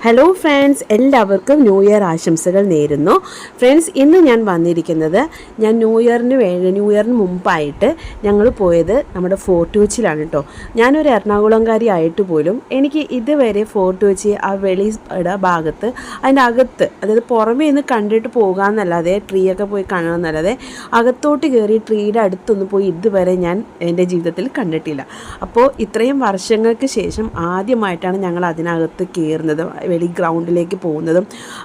Hello friends, എല്ലാവർക്കും new year ആശംസകൾ നേരുന്നു. ഫ്രണ്ട്സ്, ഇന്ന് ഞാൻ വന്നിരിക്കുന്നത് ന്യൂ ഇയറിന് മുമ്പായിട്ട് ഞങ്ങൾ പോയത് നമ്മുടെ ഫോർട്ട് കൊച്ചിയിലാണ് കേട്ടോ. ഞാനൊരു എറണാകുളംകാരി ആയിട്ട് പോലും എനിക്ക് ഇതുവരെ ഫോർട്ട് കൊച്ചി ആ വെളിയുടെ ഭാഗത്ത് അതിൻ്റെ അകത്ത്, അതായത് പുറമേ നിന്ന് കണ്ടിട്ട് പോകാമെന്നല്ലാതെ ട്രീ ഒക്കെ പോയി കാണണമെന്നല്ലാതെ അകത്തോട്ട് കയറി ട്രീയുടെ അടുത്തൊന്നും പോയി ഇതുവരെ ഞാൻ എൻ്റെ ജീവിതത്തിൽ കണ്ടിട്ടില്ല. അപ്പോൾ ഇത്രയും വർഷങ്ങൾക്ക് ശേഷം ആദ്യമായിട്ടാണ് ഞങ്ങൾ അതിനകത്ത് കയറുന്നത്, വെളി ഗ്രൗണ്ടിലേക്ക് പോകുന്നതും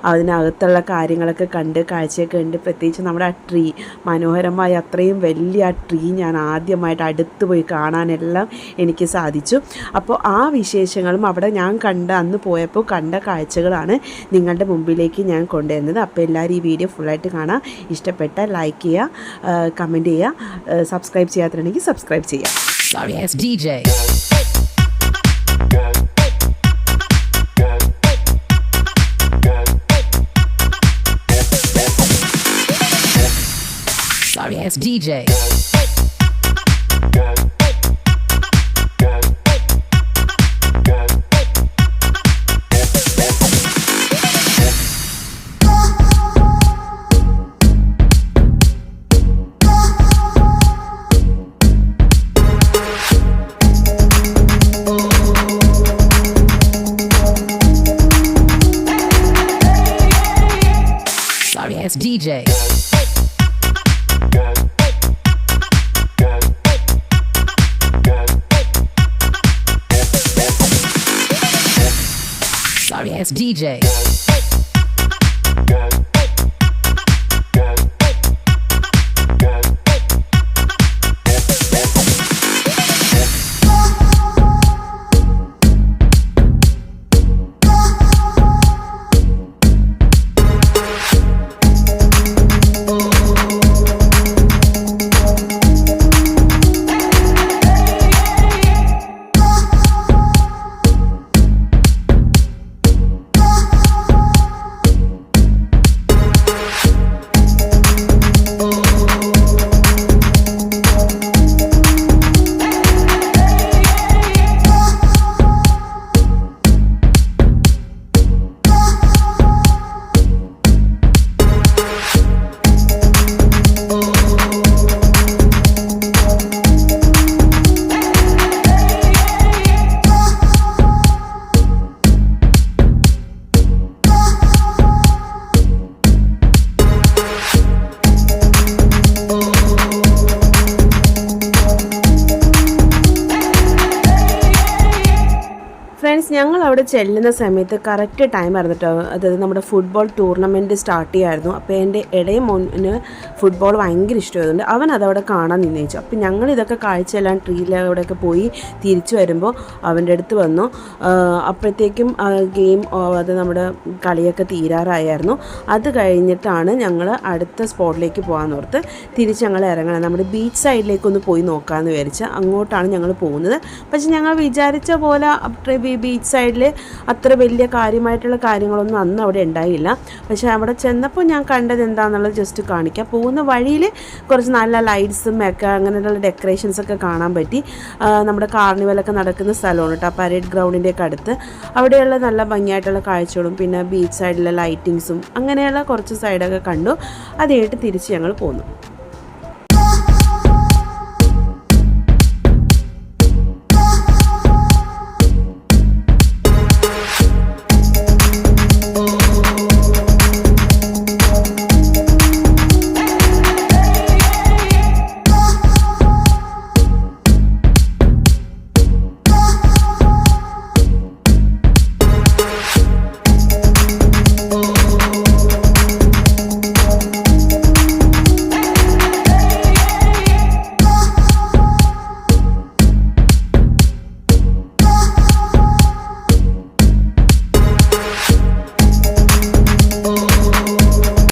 അതിനകത്തുള്ള കാര്യങ്ങളൊക്കെ കാഴ്ചയൊക്കെ കണ്ട്. പ്രത്യേകിച്ച് നമ്മുടെ ആ ട്രീ, മനോഹരമായ അത്രയും വലിയ ആ ട്രീ ഞാൻ ആദ്യമായിട്ട് അടുത്ത് പോയി കാണാനെല്ലാം എനിക്ക് സാധിച്ചു. അപ്പോൾ ആ വിശേഷങ്ങളും അവിടെ ഞാൻ അന്ന് പോയപ്പോൾ കണ്ട കാഴ്ചകളാണ് നിങ്ങളുടെ മുമ്പിലേക്ക് ഞാൻ കൊണ്ടുവരുന്നത്. അപ്പോൾ എല്ലാവരും ഈ വീഡിയോ ഫുള്ളായിട്ട് കാണാം. ഇഷ്ടപ്പെട്ടാൽ ലൈക്ക് ചെയ്യുക, കമൻറ്റ് ചെയ്യുക, സബ്സ്ക്രൈബ് ചെയ്യാത്തുണ്ടെങ്കിൽ സബ്സ്ക്രൈബ് ചെയ്യുക. Sorry, it's DJ. Sorry, it's DJ. Sorry, it's DJ. Sorry, it's DJ. Friends, ഞങ്ങൾ അവിടെ ചെല്ലുന്ന സമയത്ത് കറക്റ്റ് ടൈം ആയിരുന്നു കേട്ടോ. അതായത് നമ്മുടെ ഫുട്ബോൾ ടൂർണമെൻറ്റ് സ്റ്റാർട്ട് ചെയ്യുമായിരുന്നു. അപ്പോൾ എൻ്റെ ഇടയ മോന് ഫുട്ബോൾ ഭയങ്കര ഇഷ്ടമായതുകൊണ്ട് അവൻ അതവിടെ കാണാൻ നിന്നയിച്ചു. അപ്പോൾ ഞങ്ങൾ ഇതൊക്കെ കാഴ്ചയെല്ലാം ട്രീയിലൂടെയൊക്കെ പോയി തിരിച്ചു വരുമ്പോൾ അവൻ്റെ അടുത്ത് വന്നു. അപ്പോഴത്തേക്കും ഗെയിം, അത് നമ്മുടെ കളിയൊക്കെ തീരാറായിരുന്നു. അത് കഴിഞ്ഞിട്ടാണ് ഞങ്ങൾ അടുത്ത സ്പോട്ടിലേക്ക് പോകാമെന്നോർത്ത് തിരിച്ച് ഞങ്ങൾ ഇറങ്ങണം. നമ്മുടെ ബീച്ച് സൈഡിലേക്കൊന്ന് പോയി നോക്കാമെന്ന് വിചാരിച്ച് അങ്ങോട്ടാണ് ഞങ്ങൾ പോകുന്നത്. പക്ഷെ ഞങ്ങൾ വിചാരിച്ച പോലെ ബീച്ച് സൈഡിൽ അത്ര വലിയ കാര്യമായിട്ടുള്ള കാര്യങ്ങളൊന്നും അന്ന് അവിടെ ഉണ്ടായില്ല. പക്ഷേ അവിടെ ചെന്നപ്പോൾ ഞാൻ കണ്ടത് എന്താണെന്നുള്ളത് ജസ്റ്റ് കാണിക്കാം. പോകുന്ന വഴിയിൽ കുറച്ച് നല്ല ലൈറ്റ്സും ഒക്കെ അങ്ങനെയുള്ള ഡെക്കറേഷൻസൊക്കെ കാണാൻ പറ്റി. നമ്മുടെ കാർണിവലൊക്കെ നടക്കുന്ന സ്ഥലമാണ് കേട്ടോ, പരേഡ് ഗ്രൗണ്ടിൻ്റെയൊക്കെ അടുത്ത്. അവിടെയുള്ള നല്ല ഭംഗിയായിട്ടുള്ള കാഴ്ചകളും പിന്നെ ബീച്ച് സൈഡിലെ ലൈറ്റിങ്സും അങ്ങനെയുള്ള കുറച്ച് സൈഡൊക്കെ കണ്ടു. അതായിട്ട് തിരിച്ച് ഞങ്ങൾ പോന്നു.